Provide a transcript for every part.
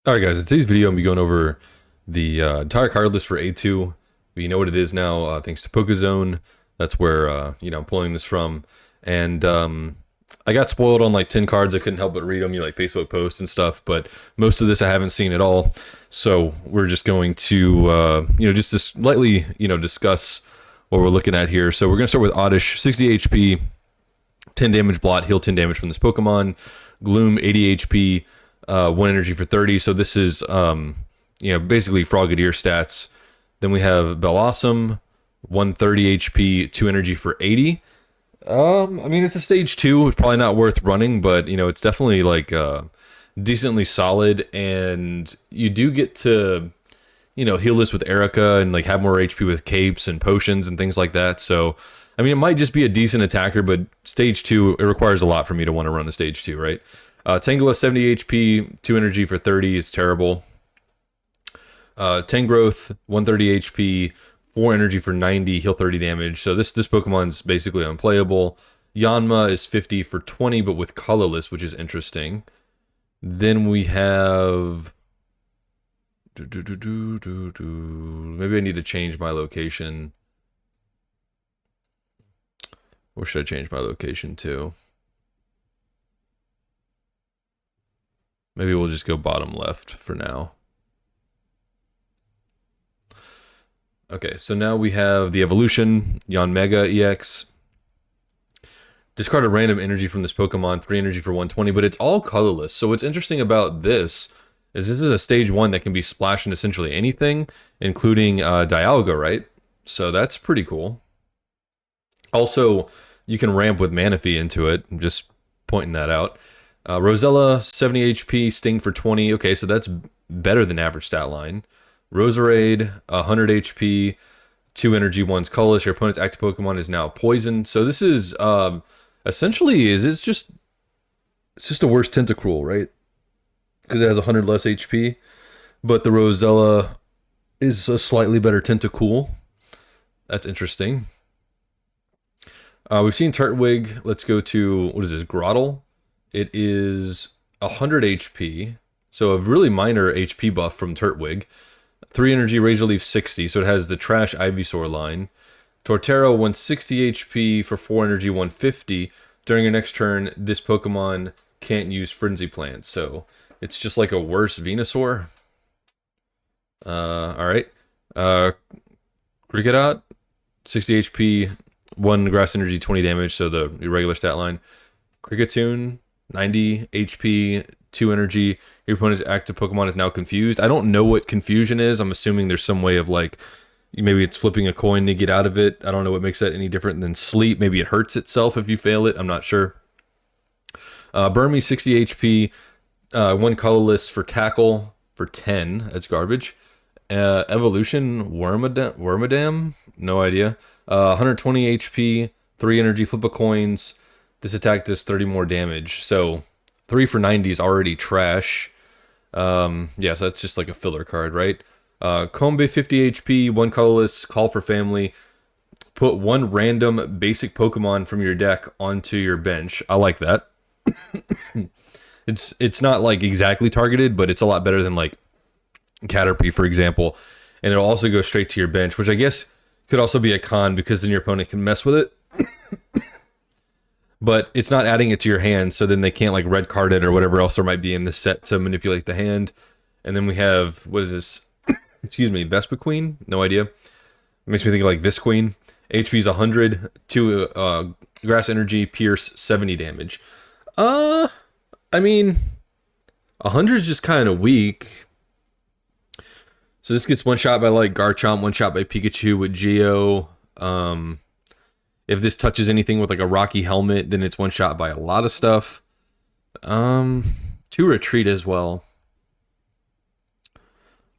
All right, guys. In today's video, I'm gonna be going over the entire card list for A2. We know what it is now, thanks to Pokézone. That's where I'm pulling this from. And I got spoiled on like 10 cards. I couldn't help but read them, like Facebook posts and stuff. But most of this I haven't seen at all. So we're just going to just to slightly discuss what we're looking at here. So we're gonna start with Oddish, 60 HP, 10 damage blot, heal 10 damage from this Pokemon. Gloom, 80 HP. 1 energy for 30. So this is, basically Frogadier stats. Then we have Bellossom, 130 HP, 2 energy for 80. It's a stage 2. It's probably not worth running, but, it's definitely like decently solid. And you do get to, heal this with Erica and like have more HP with capes and potions and things like that. So, it might just be a decent attacker, but stage 2, it requires a lot for me to want to run a stage 2, right? Tangela, 70 HP, 2 energy for 30 is terrible. Tangrowth, 130 HP, 4 energy for 90, heal 30 damage. So this Pokemon's basically unplayable. Yanma is 50 for 20, but with Colorless, which is interesting. Then we have... Maybe I need to change my location. Where should I change my location to? Maybe we'll just go bottom left for now. Okay, so now we have the evolution, Yanmega EX. Discard a random energy from this Pokemon, 3 energy for 120, but it's all colorless. So what's interesting about this is a stage 1 that can be splashed in essentially anything, including Dialga, right? So that's pretty cool. Also, you can ramp with Manaphy into it. I'm just pointing that out. Rosella, 70 HP, Sting for 20. Okay, so that's better than average stat line. Roserade, 100 HP, 2 energy, 1's colorless. Your opponent's active Pokemon is now poisoned. So this is essentially it's just a worse Tentacruel, right? Because it has 100 less HP. But the Rosella is a slightly better Tentacool. That's interesting. We've seen Turtwig. Let's go to, what is this, Grottle? It is 100 HP, so a really minor HP buff from Turtwig. 3 energy, Razor Leaf 60, so it has the trash Ivysaur line. Torterra, 160 HP for 4 energy, 150. During your next turn, this Pokemon can't use Frenzy Plant, so it's just like a worse Venusaur. Alright. Kricketot, 60 HP, 1 grass energy, 20 damage, so the irregular stat line. Kricketune, 90 HP, 2 energy. Your opponent's active Pokemon is now confused. I don't know what confusion is. I'm assuming there's some way of like, maybe it's flipping a coin to get out of it. I don't know what makes that any different than sleep. Maybe it hurts itself if you fail it. I'm not sure. Burmy, 60 HP, 1 colorless for tackle for 10. That's garbage. Evolution, Wormadam? No idea. 120 HP, 3 energy, flip of coins. This attack does 30 more damage. So 3 for 90 is already trash. So that's just like a filler card, right? Combe, 50 HP, 1 colorless, call for family. Put 1 random basic Pokemon from your deck onto your bench. I like that. It's not like exactly targeted, but it's a lot better than like Caterpie, for example. And it'll also go straight to your bench, which I guess could also be a con because then your opponent can mess with it. But it's not adding it to your hand, so then they can't like red card it or whatever else there might be in this set to manipulate the hand. And then we have, what is this? Excuse me, Vespiquen? No idea. It makes me think of like Visqueen. HP is 100, 2 grass energy, pierce, 70 damage. 100 is just kind of weak. So this gets one shot by like Garchomp, one shot by Pikachu with Geo. If this touches anything with like a rocky helmet, then it's one shot by a lot of stuff. 2 retreat as well.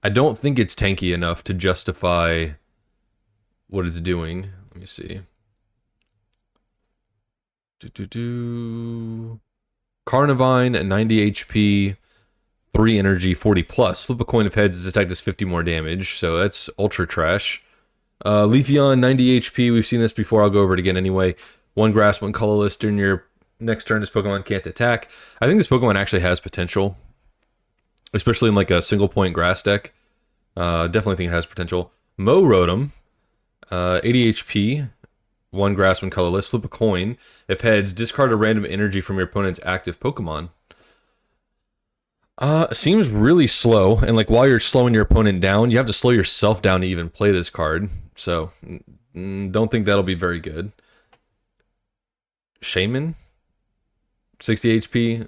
I don't think it's tanky enough to justify what it's doing. Let me see. Carnivine, 90 HP, 3 energy, 40 plus. Flip a coin of heads, this attack does 50 more damage, so that's ultra trash. Leafeon, 90 HP. We've seen this before. I'll go over it again anyway. 1 grass, 1 colorless. During your next turn, this Pokemon can't attack. I think this Pokemon actually has potential. especially in like a single point grass deck. Definitely think it has potential. Mo Rotom, 80 HP, 1 grass, 1 colorless. Flip a coin. If heads, discard a random energy from your opponent's active Pokemon. Seems really slow, and like while you're slowing your opponent down, you have to slow yourself down to even play this card. So, don't think that'll be very good. Shaman, 60 HP,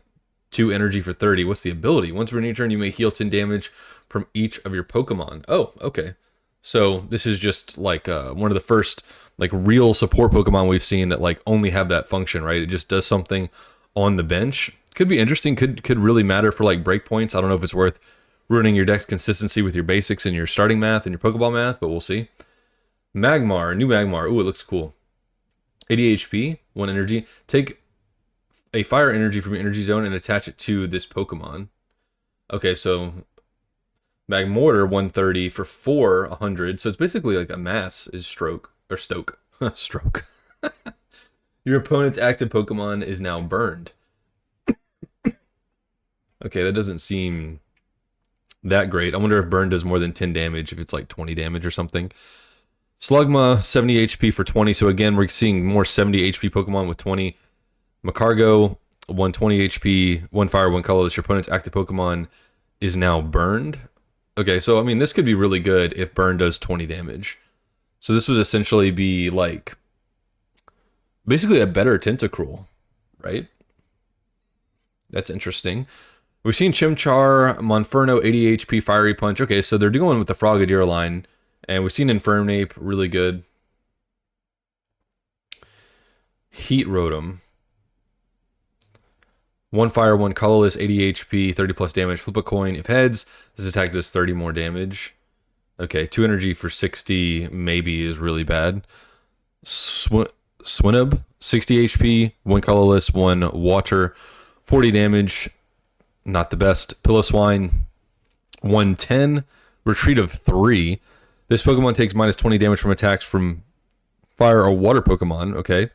2 energy for 30. What's the ability? Once per turn, you may heal 10 damage from each of your Pokemon. Oh, okay. So this is just like one of the first like real support Pokemon we've seen that like only have that function, right? It just does something on the bench. Could be interesting. Could really matter for like breakpoints. I don't know if it's worth ruining your deck's consistency with your basics and your starting math and your Pokeball math, but we'll see. Magmar, new Magmar. Ooh, it looks cool. 80 HP, 1 energy. Take a fire energy from your energy zone and attach it to this Pokemon. Okay, so Magmortar 130 for 100. So it's basically like a mass is stroke or stoke. Stroke. Your opponent's active Pokemon is now burned. Okay, that doesn't seem that great. I wonder if burn does more than 10 damage, if it's like 20 damage or something. Slugma, 70 HP for 20. So again, we're seeing more 70 HP Pokemon with 20. Macargo, 120 HP, 1 fire, 1 colorless. Your opponent's active Pokemon is now burned. Okay, so I mean, this could be really good if burn does 20 damage. So this would essentially be like basically a better Tentacruel, right? That's interesting. We've seen Chimchar, Monferno, 80 HP, Fiery Punch. Okay, so they're going with the Frogadier line. And we've seen Infernape, really good. Heat Rotom. 1 fire, 1 colorless, 80 HP, 30 plus damage. Flip a coin. If heads, this attack does 30 more damage. Okay, 2 energy for 60 maybe is really bad. Swinub, 60 HP, 1 colorless, 1 water, 40 damage. Not the best. Piloswine, 110, retreat of 3. This Pokemon takes minus 20 damage from attacks from fire or water Pokemon. Okay.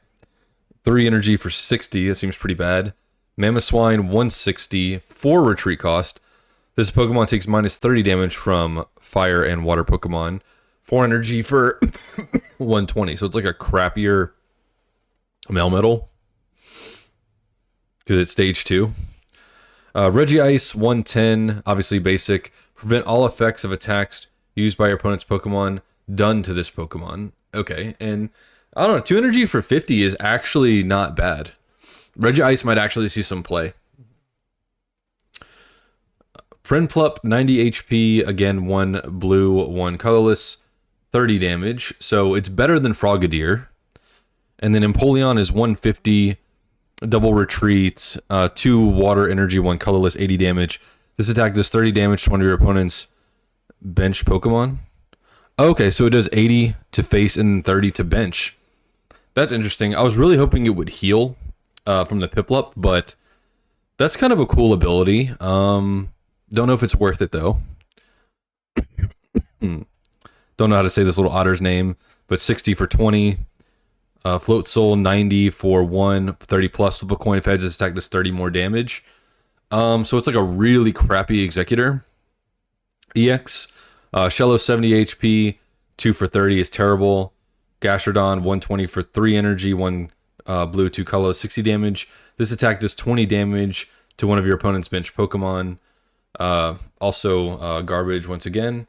3 energy for 60. That seems pretty bad. Mamoswine, 160, 4 retreat cost. This Pokemon takes minus 30 damage from fire and water Pokemon. 4 energy for 120. So it's like a crappier Melmetal. Because it's stage 2. Regice, 110. Obviously basic. Prevent all effects of attacks used by your opponent's Pokemon done to this Pokemon. Okay, and I don't know, 2 energy for 50 is actually not bad. Regice might actually see some play. Prinplup, 90 HP, again, 1 blue, 1 colorless, 30 damage. So it's better than Frogadier. And then Empoleon is 150, double retreat, 2 water energy, 1 colorless, 80 damage. This attack does 30 damage to one of your opponent's bench Pokemon. Okay, so it does 80 to face and 30 to bench. That's interesting. I was really hoping it would heal from the Piplup, but that's kind of a cool ability. Don't know if it's worth it, though. Don't know how to say this little otter's name, but 60 for 20. Float Soul, 90 for 1, 30 plus. Flip a coin if heads. This attack does 30 more damage. So it's like a really crappy Executor. EX. Shello, 70 HP, 2 for 30 is terrible. Gastrodon, 120 for 3 energy, 1 blue, 2 color, 60 damage. This attack does 20 damage to one of your opponent's bench Pokemon. Also garbage once again.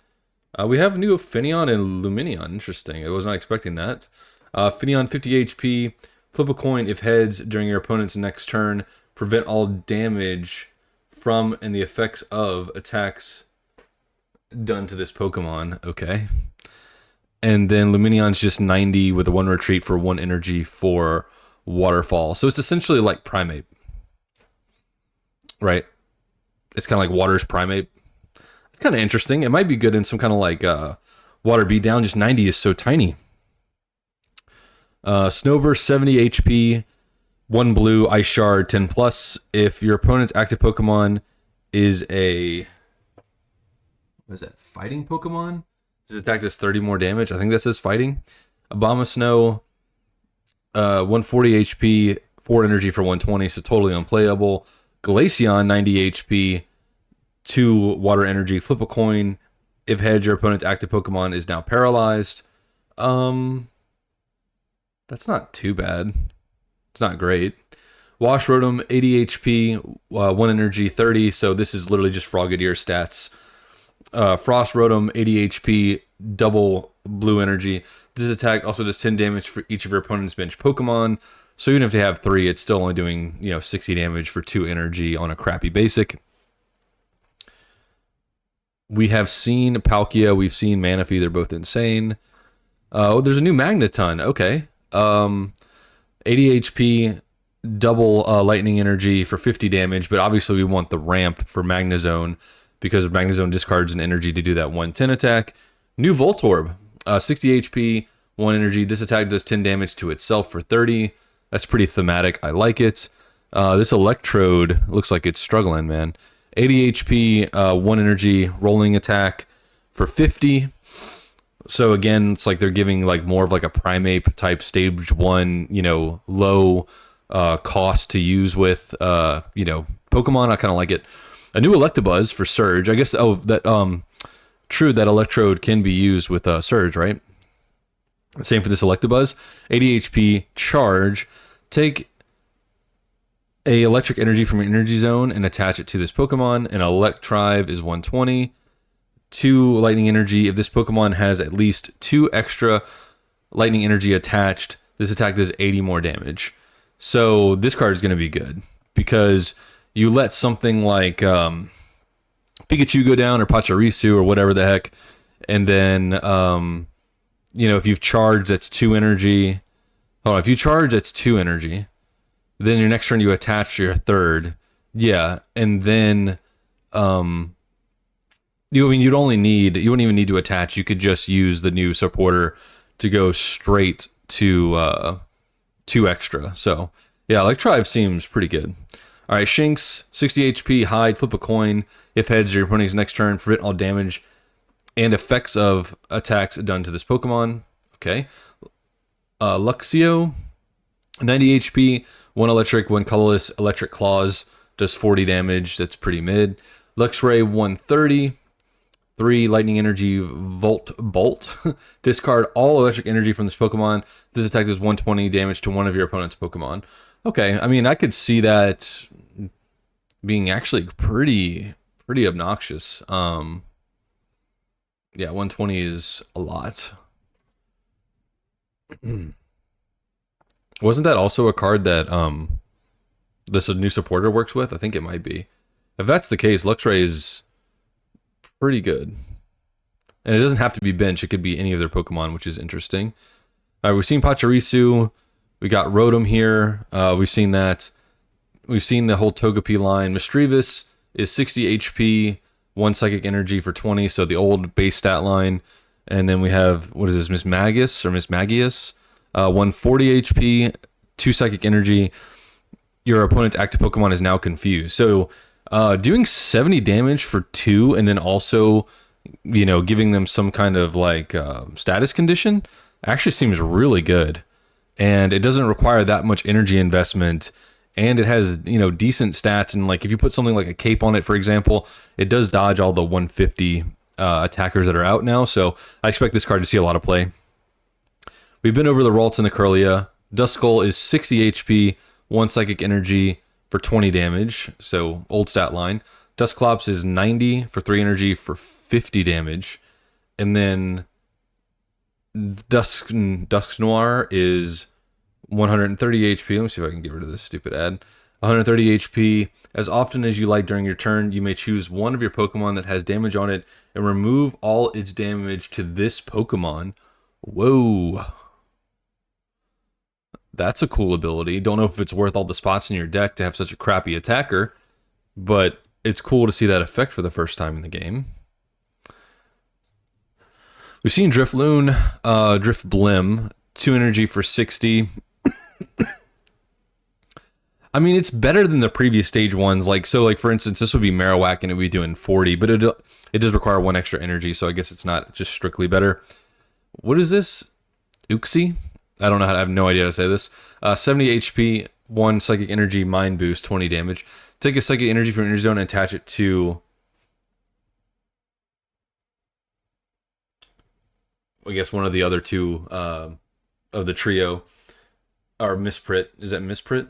We have new Finneon and Lumineon. Interesting. I was not expecting that. Finneon, 50 HP. Flip a coin if heads during your opponent's next turn. Prevent all damage from and the effects of attacks done to this Pokemon. Okay. And then Lumineon's just 90 with a 1 retreat for 1 energy for Waterfall. So it's essentially like Primeape. Right? It's kind of like Water's Primeape. It's kind of interesting. It might be good in some kind of like Water Beatdown. Just 90 is so tiny. Snover, 70 HP, 1 blue, Ice Shard, 10 plus. If your opponent's active Pokemon is a... what is that? Fighting Pokemon? This attack does 30 more damage. I think that says fighting. Abomasnow, 140 HP, 4 energy for 120, so totally unplayable. Glaceon, 90 HP, 2 water energy. Flip a coin. If heads, your opponent's active Pokemon is now paralyzed. Um, that's not too bad. It's not great. Wash Rotom, 80 HP, 1 energy, 30. So this is literally just Frogadier stats. Frost Rotom, 80 HP, double blue energy. This attack also does 10 damage for each of your opponent's bench Pokemon. So even if they have 3, it's still only doing 60 damage for 2 energy on a crappy basic. We have seen Palkia, we've seen Manaphy, they're both insane. Oh, there's a new Magneton. Okay. 80 HP, double lightning energy for 50 damage, but obviously we want the ramp for Magnezone because Magnezone discards an energy to do that 110 attack. New Voltorb, 60 HP, 1 energy. This attack does 10 damage to itself for 30. That's pretty thematic. I like it. This Electrode looks like it's struggling, man. 80 HP, 1 energy, rolling attack for 50. So again, it's like they're giving like more of like a Primeape type stage 1, low cost to use with Pokemon. I kind of like it. A new Electabuzz for Surge. I guess true that Electrode can be used with Surge, right? Same for this Electabuzz. 80 HP charge. Take a electric energy from your energy zone and attach it to this Pokemon. An Electrive is 120. 2 lightning energy. If this Pokemon has at least 2 extra lightning energy attached, this attack does 80 more damage. So this card is going to be good because you let something like Pikachu go down or Pachirisu or whatever the heck, and then if you've charged, that's 2 energy. Hold on, if you charge, that's 2 energy. Then your next turn you attach your 3rd. Yeah, and then you wouldn't even need to attach. You could just use the new supporter to go straight to 2 extra. So yeah, Electrive seems pretty good. All right, Shinx, 60 HP, hide, flip a coin. If heads, your opponent's next turn, prevent all damage and effects of attacks done to this Pokemon. Okay. Luxio, 90 HP, 1 electric, 1 colorless, electric claws, does 40 damage. That's pretty mid. Luxray, 130, 3 lightning energy, Bolt. Discard all electric energy from this Pokemon. This attack does 120 damage to one of your opponent's Pokemon. Okay, I mean, I could see that being actually pretty obnoxious. Yeah, 120 is a lot. Wasn't that also a card that this new supporter works with? I think it might be. If that's the case, Luxray is pretty good. And it doesn't have to be bench. It could be any of their Pokemon, which is interesting. All right, we've seen Pachirisu. We got Rotom here. We've seen that. We've seen the whole Togepi line. Misdreavus is 60 HP, 1 psychic energy for 20, so the old base stat line. And then we have, what is this, Miss Magius, 140 HP, 2 psychic energy. Your opponent's active Pokemon is now confused. So doing 70 damage for 2 and then also, giving them some kind of like status condition actually seems really good. And it doesn't require that much energy investment. And it has, decent stats. And like if you put something like a cape on it, for example, it does dodge all the 150 attackers that are out now. So I expect this card to see a lot of play. We've been over the Ralts and the Kirlia. Duskull is 60 HP, 1 psychic energy for 20 damage. So old stat line. Dusclops is 90 for 3 energy for 50 damage. And then Dusknoir is 130 HP. Let me see if I can get rid of this stupid ad. 130 HP. As often as you like during your turn, you may choose one of your Pokemon that has damage on it and remove all its damage to this Pokemon. Whoa. That's a cool ability. Don't know if it's worth all the spots in your deck to have such a crappy attacker, but it's cool to see that effect for the first time in the game. We've seen Drifloon, Drifblim, 2 energy for 60. I mean, it's better than the previous stage ones. Like for instance, this would be Marowak and it would be doing 40, but it does require 1 extra energy, so I guess it's not just strictly better. What is this? Uxie? I don't know I have no idea how to say this. 70 HP, 1 psychic energy, mind boost, 20 damage. Take a psychic energy from your energy zone and attach it to I guess one of the other two of the trio are Misprit. Is that Misprit?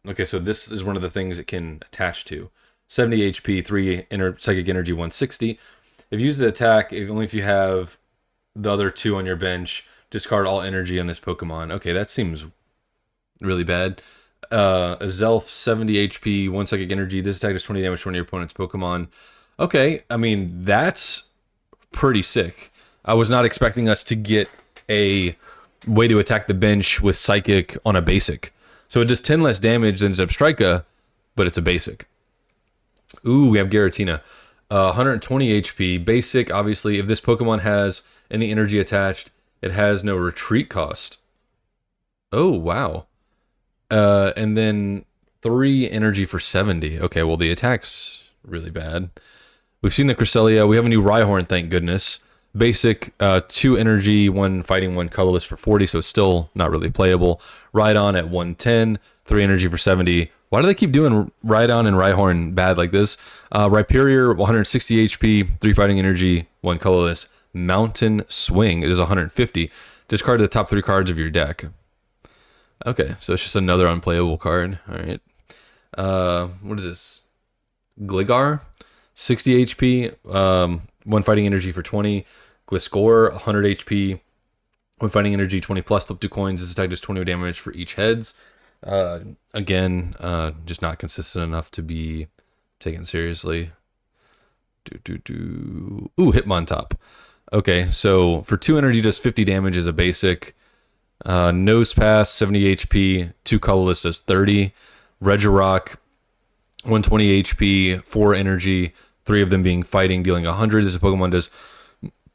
Okay, so this is one of the things it can attach to. 70 HP, 3 psychic energy, 160. If you use the attack, only if you have the other two on your bench, discard all energy on this Pokemon. Okay, that seems really bad. A Zelf, 70 HP, 1 psychic energy. This attack does 20 damage to one of your opponent's Pokemon. Okay, I mean, that's pretty sick. I was not expecting us to get a way to attack the bench with Psychic on a basic. So it does 10 less damage than Zebstrika, but it's a basic. Ooh, we have Giratina. 120 HP. Basic, obviously, if this Pokemon has any energy attached, it has no retreat cost. Oh, wow. And then 3 energy for 70. Okay, well, the attack's really bad. We've seen the Cresselia. We have a new Rhyhorn, thank goodness. Basic, 2 energy, 1 fighting, 1 colorless for 40, so it's still not really playable. Rhydon at 110, 3 energy for 70. Why do they keep doing Rhydon and Rhyhorn bad like this? Rhyperior, 160 HP, 3 fighting energy, 1 colorless. Mountain Swing, it is 150. Discard the top 3 cards of your deck. Okay, so it's just another unplayable card. All right. What is this? Gligar, 60 HP, 1 fighting energy for 20. Gliscor, 100 HP, 1 fighting energy, 20 plus, flip 2 coins. This attack does 20 damage for each heads. Again, just not consistent enough to be taken seriously. Ooh, Hitmontop. Okay, so for 2 energy, does 50 damage as a basic. Nose Pass, 70 HP, 2 colorless does 30. Regirock, 120 HP, 4 energy, 3 of them being fighting, dealing 100. This Pokemon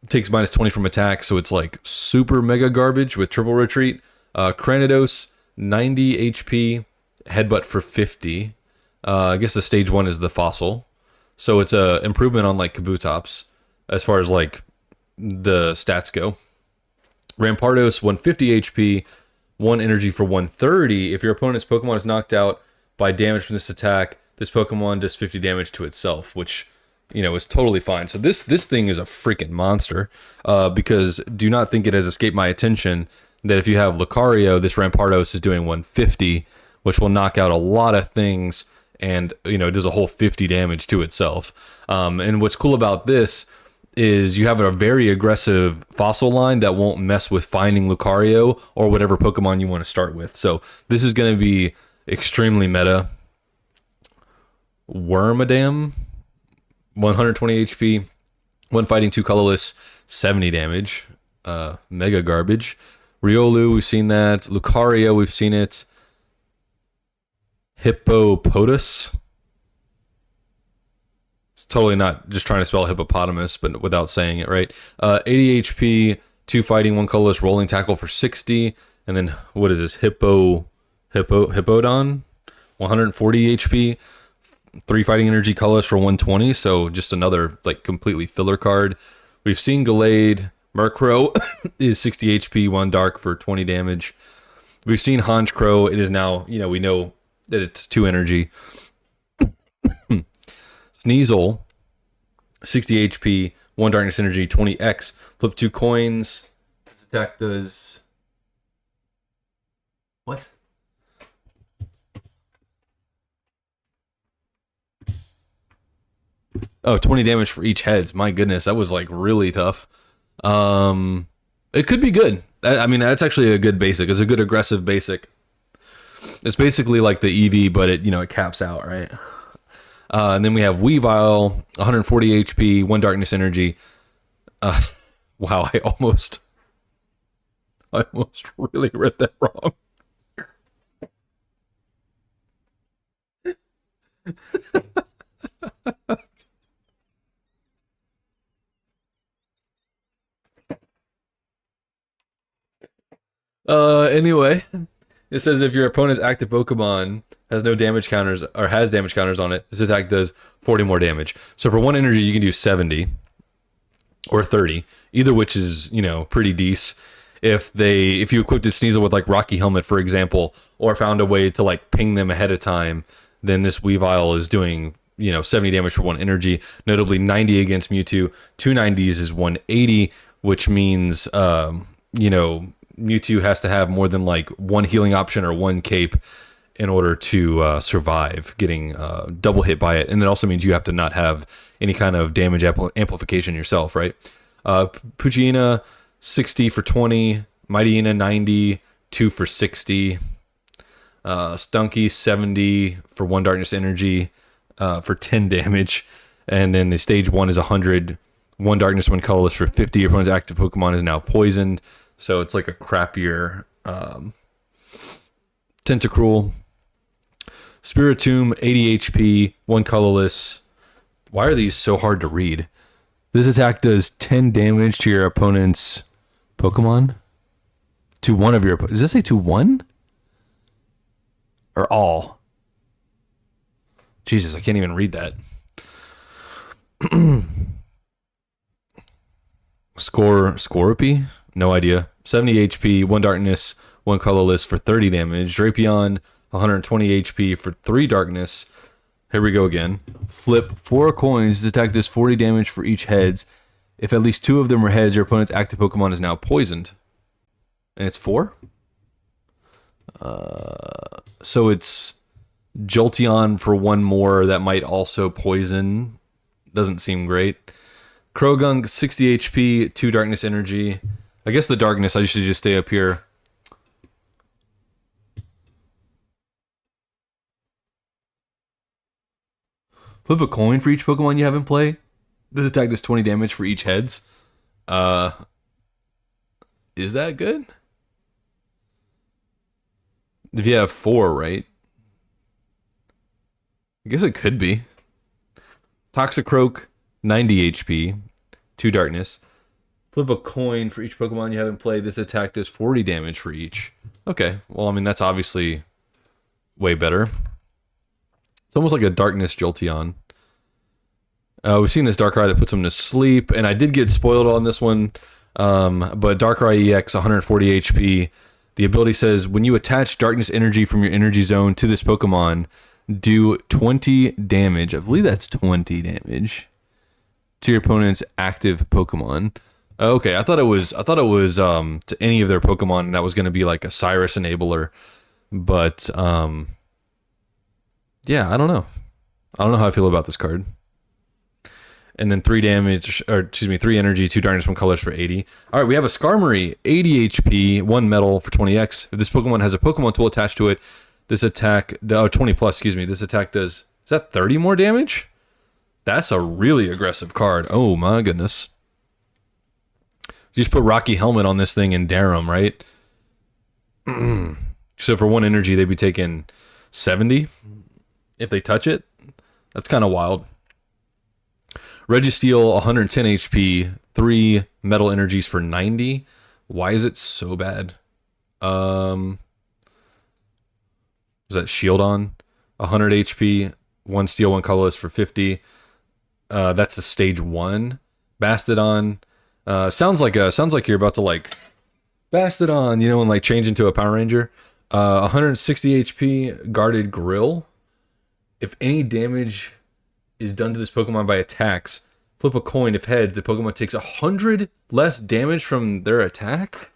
takes minus 20 from attack, so it's like super mega garbage with triple retreat. Cranidos, 90 HP, headbutt for 50. I guess the stage 1 is the fossil. So it's a improvement on like Kabutops as far as like the stats go. Rampardos, 150 HP, 1 energy for 130. If your opponent's Pokemon is knocked out by damage from this attack, this Pokemon does 50 damage to itself, which, you know, is totally fine. So this thing is a freaking monster, because do not think it has escaped my attention that if you have Lucario, this Rampardos is doing 150, which will knock out a lot of things, and, you know, it does a whole 50 damage to itself. And what's cool about this is you have a very aggressive fossil line that won't mess with finding Lucario or whatever Pokemon you want to start with. So this is going to be extremely meta. Wormadam, 120 HP, 1 fighting, 2 colorless, 70 damage. Mega garbage. Riolu, we've seen that. Lucario, we've seen it. Hippopotas. It's totally not just trying to spell hippopotamus, but without saying it right. 80 HP, 2 fighting, 1 colorless, rolling tackle for 60. And then, what is this? Hippodon? 140 HP, 3 fighting energy, colorless for 120. So just another like completely filler card. We've seen Gallade. Murkrow is 60 HP, 1 dark for 20 damage. We've seen Honchkrow. It is now, you know, we know that it's 2 energy. Sneasel, 60 HP, 1 darkness energy, 20x. Flip 2 coins. This attack does... What? Oh, 20 damage for each heads. My goodness, that was like really tough. It could be good. I mean, that's actually a good basic. It's a good aggressive basic. It's basically like the EV, but it, you know, it caps out, right? And then we have Weavile, 140 HP, 1 darkness energy. Wow, I almost really read that wrong. Anyway, it says if your opponent's active Pokemon has no damage counters or has damage counters on it, this attack does 40 more damage. So for 1 energy, you can do 70 or 30, either which is, you know, pretty decent. If you equipped a Sneasel with like Rocky Helmet, for example, or found a way to like ping them ahead of time, then this Weavile is doing, you know, 70 damage for 1 energy, notably 90 against Mewtwo. 2 90s is 180, which means, you know, Mewtwo has to have more than like one healing option or one cape in order to survive getting double hit by it. And it also means you have to not have any kind of damage amplification yourself, right? Poochyena, 60 for 20. Mightyena, 90. 2 for 60. Stunky, 70 for 1 darkness energy for 10 damage. And then the stage 1 is 100. 1 darkness, 1 colorless for 50. Your opponent's active Pokemon is now poisoned. So it's like a crappier Tentacruel. Spiritomb, 80 HP, 1 colorless. Why are these so hard to read? This attack does 10 damage to your opponent's Pokemon. To one of your... Does this say to one? Or all? Jesus, I can't even read that. Scorpy? No idea. 70 HP, 1 darkness, 1 colorless for 30 damage. Drapion, 120 HP for 3 darkness. Here we go again. Flip 4 coins. This attack does 40 damage for each heads. If at least 2 of them are heads, your opponent's active Pokemon is now poisoned. And it's 4? So it's Jolteon for 1 more that might also poison. Doesn't seem great. Krogunk, 60 HP, 2 darkness energy. I guess the darkness, I should just stay up here. Flip a coin for each Pokemon you have in play. This attack does 20 damage for each heads. Is that good? If you have 4, right? I guess it could be. Toxicroak, 90 HP, 2 darkness. Flip a coin for each Pokemon you have in play. This attack does 40 damage for each. Okay, well, I mean, that's obviously way better. It's almost like a darkness Jolteon. We've seen this Darkrai that puts him to sleep, and I did get spoiled on this one, but Darkrai EX, 140 HP. The ability says, when you attach darkness energy from your energy zone to this Pokemon, do 20 damage. I believe that's 20 damage to your opponent's active Pokemon. Okay, I thought it was to any of their Pokemon, and that was going to be like a Cyrus enabler. But yeah, I don't know. I don't know how I feel about this card. And then 3 damage, or excuse me, 3 energy, 2 darkness, 1 colors for 80. All right, we have a Skarmory, 80 HP, 1 metal for 20x. If this Pokemon has a Pokemon tool attached to it, this attack, 20 plus, excuse me, this attack does, is that 30 more damage? That's a really aggressive card. Oh my goodness. You just put Rocky Helmet on this thing and dare them, right? So for 1 energy, they'd be taking 70 if they touch it. That's kind of wild. Registeel, 110 HP, 3 metal energies for 90. Why is it so bad? Is that Shieldon? 100 HP, 1 steel, 1 colorless for 50. That's the stage 1. Bastodon. Sounds like you're about to like Bastodon, you know, and like change into a Power Ranger. 160 HP, guarded grill. If any damage is done to this Pokemon by attacks, flip a coin. If heads, the Pokemon takes 100 less damage from their attack.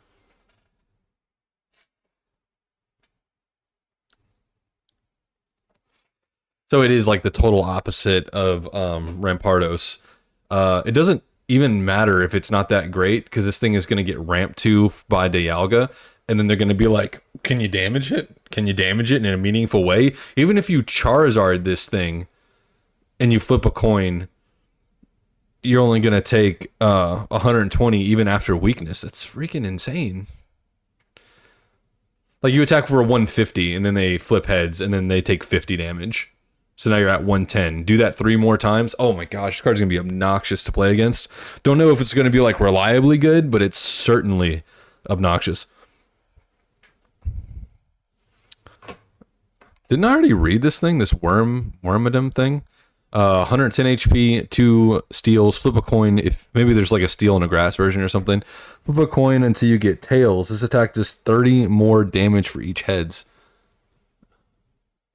So it is like the total opposite of Rampardos. It doesn't even matter if it's not that great, because this thing is going to get ramped to by Dialga, and then they're going to be like, can you damage it? Can you damage it in a meaningful way? Even if you Charizard this thing and you flip a coin, you're only going to take 120 even after weakness. That's freaking insane. Like, you attack for a 150, and then they flip heads, and then they take 50 damage. So now you're at 110. Do that 3 more times. Oh my gosh, this card's going to be obnoxious to play against. Don't know if it's going to be, like, reliably good, but it's certainly obnoxious. Didn't I already read this thing? This Wormadam thing? 110 HP, 2 steals, flip a coin. If maybe there's like a steel and a grass version or something. Flip a coin until you get tails. This attack does 30 more damage for each heads.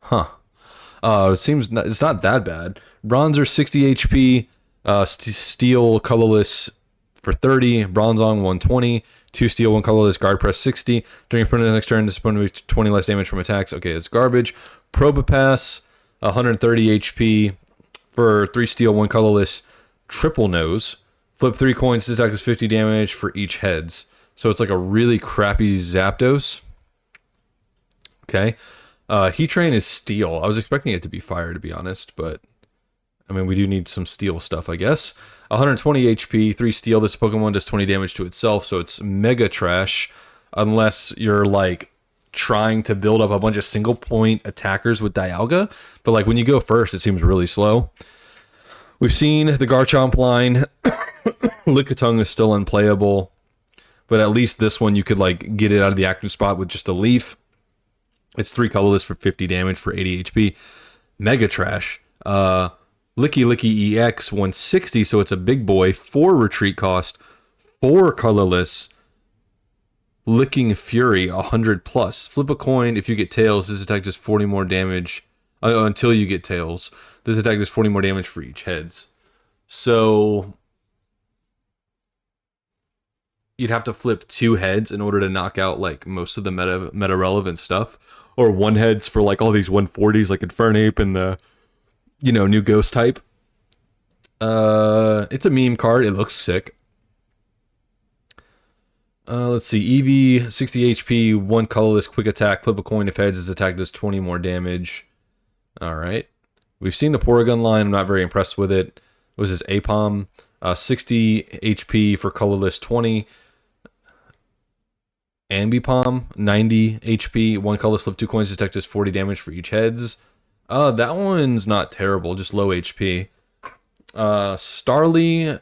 Huh. It seems it's not that bad. Bronzer, 60 HP, steel, colorless for 30. Bronzong 120. 2 steel, 1 colorless, guard press 60. During your opponent's next turn, this opponent makes 20 less damage from attacks. Okay, it's garbage. Probopass 130 HP for 3 steel, 1 colorless, triple nose. Flip 3 coins, this attack does 50 damage for each heads. So it's like a really crappy Zapdos. Okay. Heat Train is steel. I was expecting it to be fire, to be honest, but I mean, we do need some steel stuff, I guess. 120 HP, 3 steel. This Pokemon does 20 damage to itself, so it's mega trash. Unless you're like trying to build up a bunch of single point attackers with Dialga. But like when you go first, it seems really slow. We've seen the Garchomp line. Lickitung is still unplayable. But at least this one, you could like get it out of the active spot with just a leaf. It's 3 colorless for 50 damage for 80 HP. Mega trash. Licky EX 160, so it's a big boy. 4 retreat cost. 4 colorless. Licking Fury 100 plus. Flip a coin. If you get tails, this attack does 40 more damage. Until you get tails, this attack does 40 more damage for each heads. So you'd have to flip 2 heads in order to knock out like most of the meta relevant stuff, or 1 heads for like all these 140s like Infernape and the new ghost type. It's a meme card. It looks sick. Let's see. Eevee 60 HP, 1 colorless, quick attack. Flip a coin. If heads, his attack does 20 more damage. All right. We've seen the Porygon line. I'm not very impressed with it. What was this? Apom 60 HP for colorless, 20. Ambipom 90 HP, 1 colorless, flip 2 coins, attack does 40 damage for each heads. That one's not terrible, just low HP. Starly,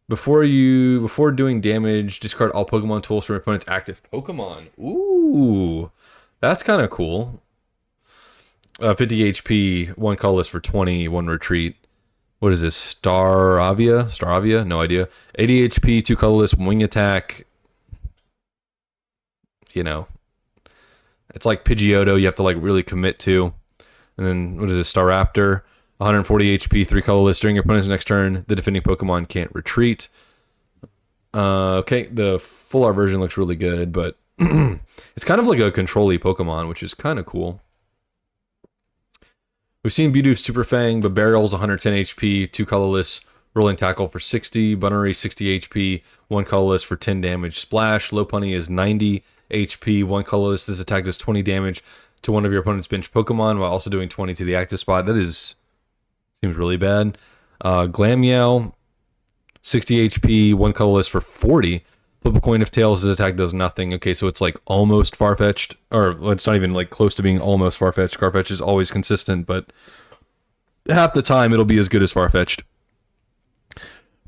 before doing damage, discard all Pokemon tools from your opponent's active Pokemon. Ooh, that's kind of cool. 50 HP, 1 colorless for 20, 1 retreat. What is this? Staravia? No idea. 80 HP, 2 colorless, wing attack. It's like Pidgeotto, you have to like really commit to. And then what is this? Staraptor, 140 HP, 3 colorless. During your opponent's next turn, the defending Pokemon can't retreat. Okay, the full art version looks really good, but it's kind of like a control-y Pokemon, which is kind of cool. We've seen Mewtwo Super Fang, but Burial's 110 HP, 2 colorless, rolling tackle for 60, Bunnery 60 HP, 1 colorless for 10 damage. Splash, Lopunny is 90 HP, 1 colorless. This attack does 20 damage to one of your opponent's bench Pokemon while also doing 20 to the active spot. That seems really bad. Glameow, 60 HP, 1 colorless for 40. Flip a coin if tails, his attack does nothing. Okay, so it's like almost Farfetch'd, or it's not even like close to being almost Farfetch'd. Farfetch'd is always consistent, but half the time it'll be as good as Farfetch'd.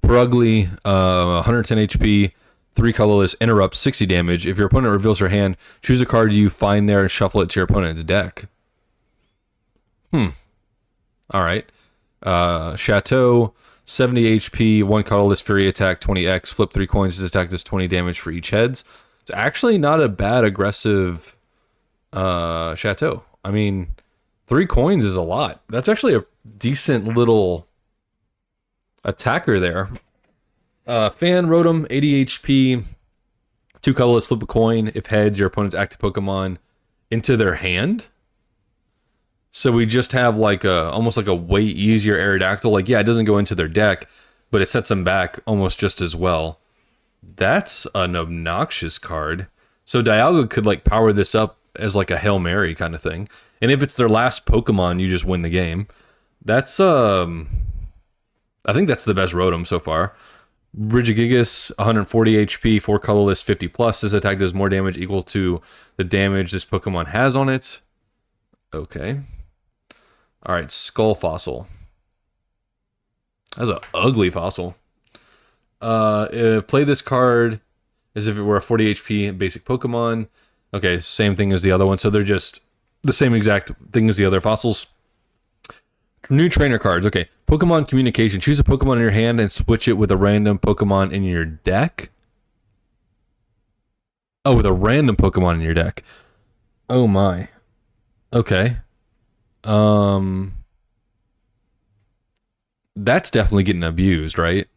Purugly, 110 HP, 3 colorless, interrupt, 60 damage. If your opponent reveals her hand, choose a card you find there and shuffle it to your opponent's deck. Alright. Chateau, 70 HP, 1 colorless, Fury attack, 20x, flip 3 coins, this attack does 20 damage for each heads. It's actually not a bad aggressive Chateau. I mean, 3 coins is a lot. That's actually a decent little attacker there. Fan Rotom, 80 HP, 2 colorless, flip a coin. If heads, your opponent's active Pokemon into their hand. So we just have like almost like a way easier Aerodactyl. Like, yeah, it doesn't go into their deck, but it sets them back almost just as well. That's an obnoxious card. So Dialga could like power this up as like a Hail Mary kind of thing. And if it's their last Pokemon, you just win the game. That's I think that's the best Rotom so far. Regigigas, 140 HP, 4 colorless, 50 plus. This attack does more damage equal to the damage this Pokemon has on it. Okay. Alright, Skull Fossil. That's an ugly fossil. Play this card as if it were a 40 HP basic Pokemon. Okay, same thing as the other one. So they're just the same exact thing as the other fossils. New trainer cards. Okay. Pokemon Communication. Choose a Pokemon in your hand and switch it with a random Pokemon in your deck. Oh, with a random Pokemon in your deck. Oh my. Okay. That's definitely getting abused, right?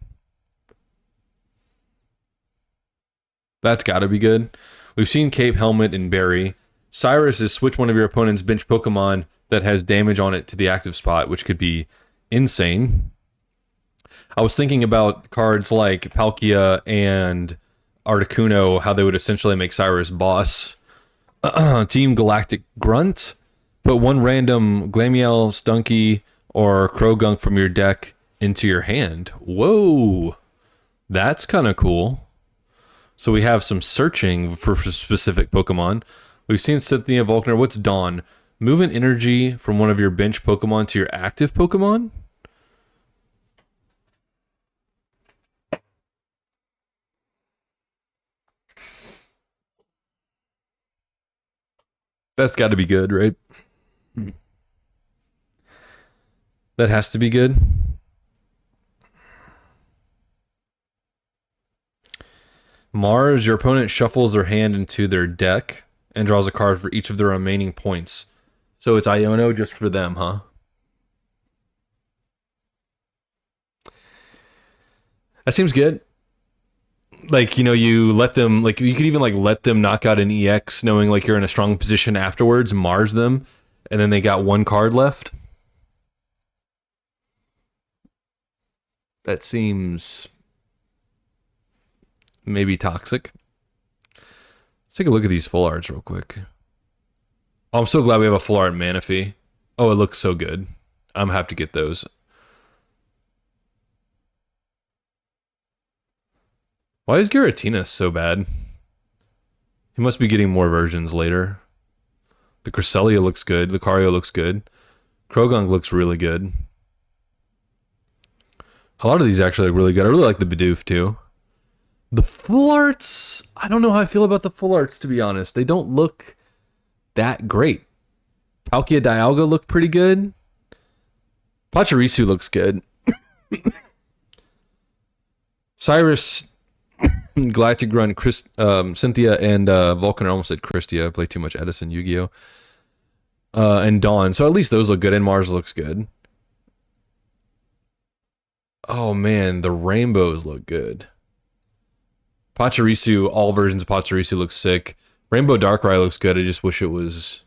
That's got to be good. We've seen Cape, Helmet, and Berry. Cyrus is switch one of your opponent's bench Pokemon that has damage on it to the active spot, which could be insane. I was thinking about cards like Palkia and Articuno, how they would essentially make Cyrus boss. Team Galactic Grunt. Put one random Glameow, Stunky, or Krogunk from your deck into your hand. Whoa. That's kind of cool. So we have some searching for specific Pokemon. We've seen Cynthia Volkner. What's Dawn? Move an energy from one of your bench Pokemon to your active Pokemon? That's got to be good, right? That has to be good. Mars, your opponent shuffles their hand into their deck and draws a card for each of their remaining points. So it's Iono just for them, huh? That seems good. Like, you know, you let them, like, you could even, like, let them knock out an EX knowing, like, you're in a strong position afterwards, Mars them, and then they got one card left. That seems maybe toxic. Let's take a look at these full arts real quick. Oh, I'm so glad we have a full art Manaphy. Oh, it looks so good. I'm gonna have to get those. Why is Giratina so bad? He must be getting more versions later. The Cresselia looks good. Lucario looks good. Krogunk looks really good. A lot of these actually look really good. I really like the Bidoof too. The full arts, I don't know how I feel about the full arts, to be honest. They don't look that great. Palkia Dialga look pretty good. Pachirisu looks good. Cyrus, Galactic Grunt, Cynthia, and Vulcan. I almost said Christia. I play too much Edison Yu-Gi-Oh! And Dawn. So at least those look good, and Mars looks good. Oh man, the rainbows look good. Pachirisu, all versions of Pachirisu look sick. Rainbow Darkrai looks good. I just wish it was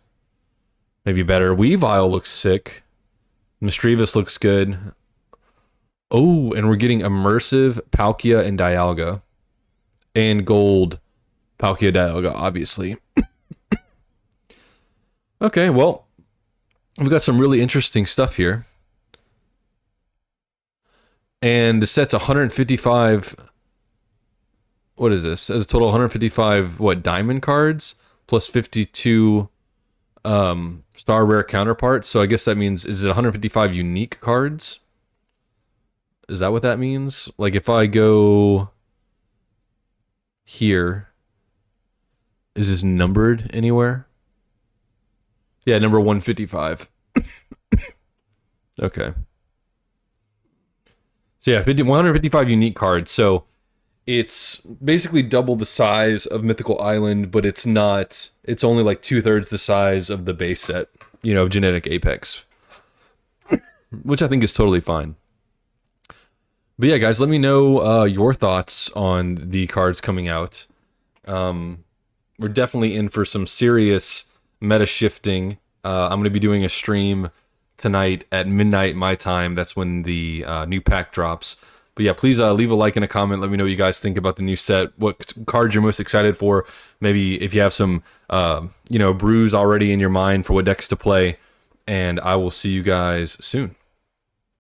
maybe better. Weavile looks sick. Mischievous looks good. Oh, and we're getting Immersive, Palkia, and Dialga. And Gold, Palkia, Dialga, obviously. Okay, well, we've got some really interesting stuff here. And the set's 155... What is this? As a total 155, what, diamond cards? Plus 52 star rare counterparts. So I guess that means, is it 155 unique cards? Is that what that means? Like if I go here, is this numbered anywhere? Yeah, number 155. Okay. So yeah, 155 unique cards. So it's basically double the size of Mythical Island, but it's not, it's only like 2/3 the size of the base set, you know, Genetic Apex. Which I think is totally fine. But yeah, guys, let me know your thoughts on the cards coming out. We're definitely in for some serious meta shifting. I'm going to be doing a stream tonight at midnight my time. That's when the new pack drops. But yeah, please leave a like and a comment. Let me know what you guys think about the new set. What cards you're most excited for. Maybe if you have some, brews already in your mind for what decks to play. And I will see you guys soon.